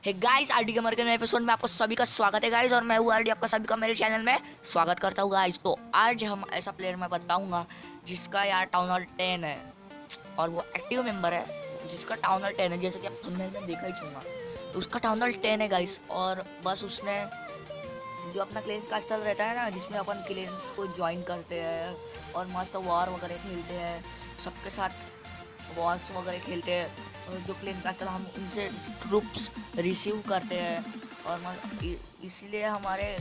Hey guys, RD gamer के नए episode में आपको सभी का स्वागत है गाइस। और मैं हूँ आरडी, आपका सभी का मेरे चैनल में स्वागत करता हूँ गाइस। तो आज हम ऐसा प्लेयर मैं बताऊंगा जिसका यार टाउन हॉल 10 है और वो एक्टिव मेंबर है, जिसका टाउन हॉल 10 है, जैसे कि आप थंबनेल में देखा ही होगा। तो उसका टाउन हॉल 10 है गाइस। और बस उसने जो अपना क्लेंस कास्टल रहता है ना, जिसमें अपन क्लेंस को ज्वाइन करते हैं और मस्त वॉर वगैरह खेलते हैं, सबके साथ वॉर्स वगैरह खेलते हैं, और जो क्लेन कास्टल हम उनसे ट्रूप्स रिसीव करते हैं, और इसलिए हमारे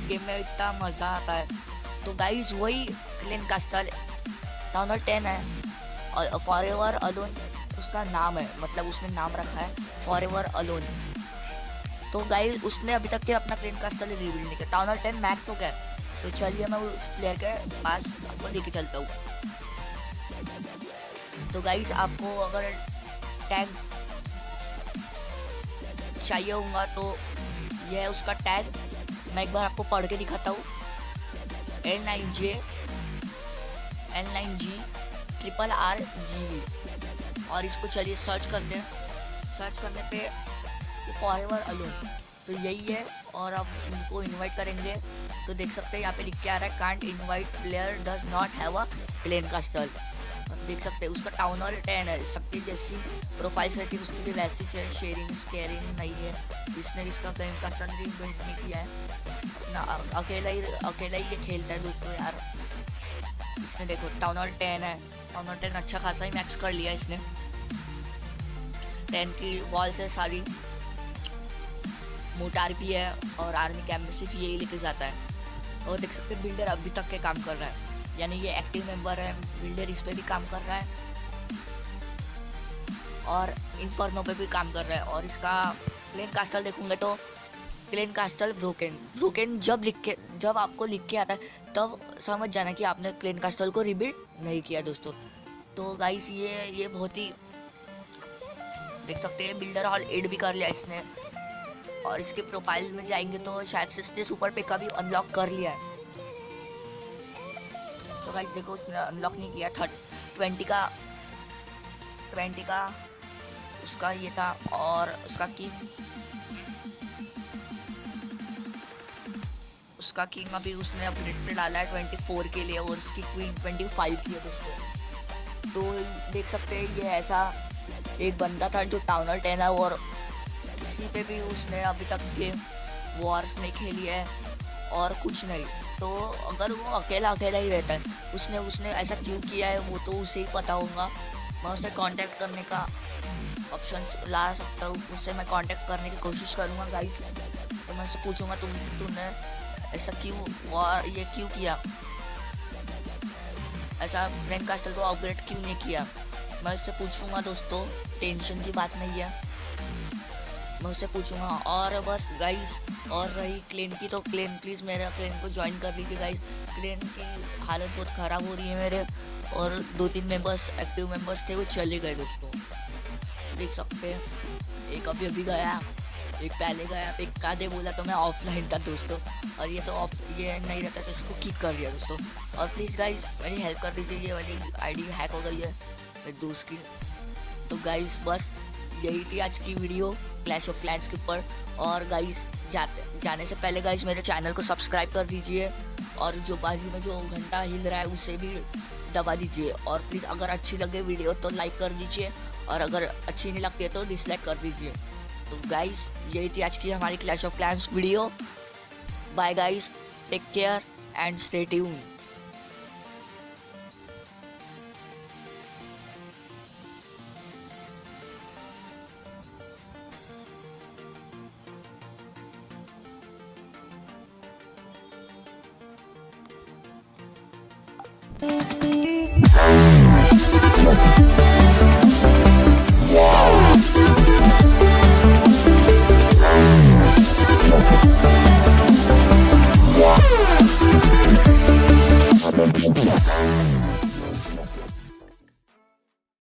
गेम में इतना मज़ा आता है। तो गाइस वही क्लेन कास्टल टाउन हॉल 10 है और फॉरएवर अलोन उसका नाम है, मतलब उसने नाम रखा है फॉरएवर अलोन। तो गाइस उसने अभी तक के अपना क्लेन कास्टल रिवील नहीं किया, टाउन हॉल 10 मैक्स हो गया। तो चलिए मैं उस प्लेयर के पास आपको लेके चलता हूँ। तो गाइस आपको अगर टैग चाहिए होगा तो यह है उसका टैग। मैं एक बार आपको पढ़ के दिखाता हूँ। L9G RRGV। और इसको चलिए सर्च करते हैं। सर्च करने पे फॉरएवर अलोन तो यही है। और अब उनको इनवाइट करेंगे तो देख सकते हैं यहाँ पे लिख के आ रहा है can't invite player does not have a clan castle. देख सकते हैं उसका टाउन हॉल 10 है, सबकी जैसी प्रोफाइल सेटिंग उसकी भी वैसी है, शेयरिंग स्केयरिंग नहीं है। इसने इसका क्लेन कास्टल बिल्ड नहीं किया है ना, अकेला ही ये खेलता है दोस्तों यार। इसने देखो टाउन हॉल 10 है, टाउन हॉल 10 अच्छा खासा ही मैक्स कर लिया इसने। 10 की वॉल्स है सारी, मोटार भी है और आर्मी कैंप में सिर्फ यही लेके जाता है। और देख सकते हैं बिल्डर अभी तक के काम कर रहा है, यानी ये एक्टिव मेंबर है। बिल्डर इस पे भी काम कर रहा है और इन्फर्नो पे भी काम कर रहा है। और इसका क्लेन कास्टल देखूंगे तो क्लेन कास्टल ब्रोकन जब आपको लिख के आता है तब समझ जाना कि आपने क्लेन कास्टल को रिबिल्ड नहीं किया दोस्तों। तो गाइस ये बहुत ही देख सकते हैं बिल्डर हॉल 8 भी कर लिया इसने। और इसके प्रोफाइल में जाएंगे तो शायद से सुपर पे का भी अनलॉक कर लिया है। तो गाइस देखो उसने अनलॉक नहीं किया। 20 का उसका ये था। और उसका किंग अभी उसने अपडेट पे डाला है 24 के लिए, और उसकी क्वीन 25 की है दोस्तों। तो देख सकते हैं ये ऐसा एक बंदा था जो टाउन हॉल 10 है और किसी पे भी उसने अभी तक के वॉर्स नहीं खेली है और कुछ नहीं। तो अगर वो अकेला ही रहता है, उसने ऐसा क्यों किया है वो तो उसे ही पता होगा। मैं उससे कांटेक्ट करने का ऑप्शन ला सकता हूँ, उससे मैं कांटेक्ट करने की कोशिश करूँगा गाइस। तो मैं उससे पूछूंगा तूने ऐसा क्यों किया, ऐसा क्लेन कास्टल को अपग्रेड क्यों नहीं किया। मैं उससे पूछूंगा दोस्तों, टेंशन की बात नहीं है, मैं उससे पूछूंगा। और बस गाइस, और रही क्लेन की तो क्लेन प्लीज़ मेरा क्लेन को ज्वाइन कर लीजिए गाइस। क्लेन की हालत बहुत ख़राब हो रही है मेरे, और 2-3 मेंबर्स एक्टिव मेंबर्स थे वो चले गए दोस्तों। देख सकते हैं एक अभी गया, एक पहले गया, एक कादे बोला तो मैं ऑफलाइन था दोस्तों, और ये तो ये नहीं रहता तो इसको किक कर दिया दोस्तों। और प्लीज़ गाइस मेरी हेल्प कर दीजिए, ये वाली आईडी हैक हो गई है मेरे दोस्त की। तो गाइस बस यही थी आज की वीडियो क्लैश ऑफ क्लैंस के ऊपर। और गाइस जाने से पहले गाइस मेरे चैनल को सब्सक्राइब कर दीजिए, और जो बाजू में जो घंटा हिल रहा है उसे भी दबा दीजिए। और प्लीज़ अगर अच्छी लगे वीडियो तो लाइक कर दीजिए, और अगर अच्छी नहीं लगती है तो डिसलाइक कर दीजिए। तो गाइस यही थी आज की हमारी Clash of Clans video. Bye guys, take care and stay tuned.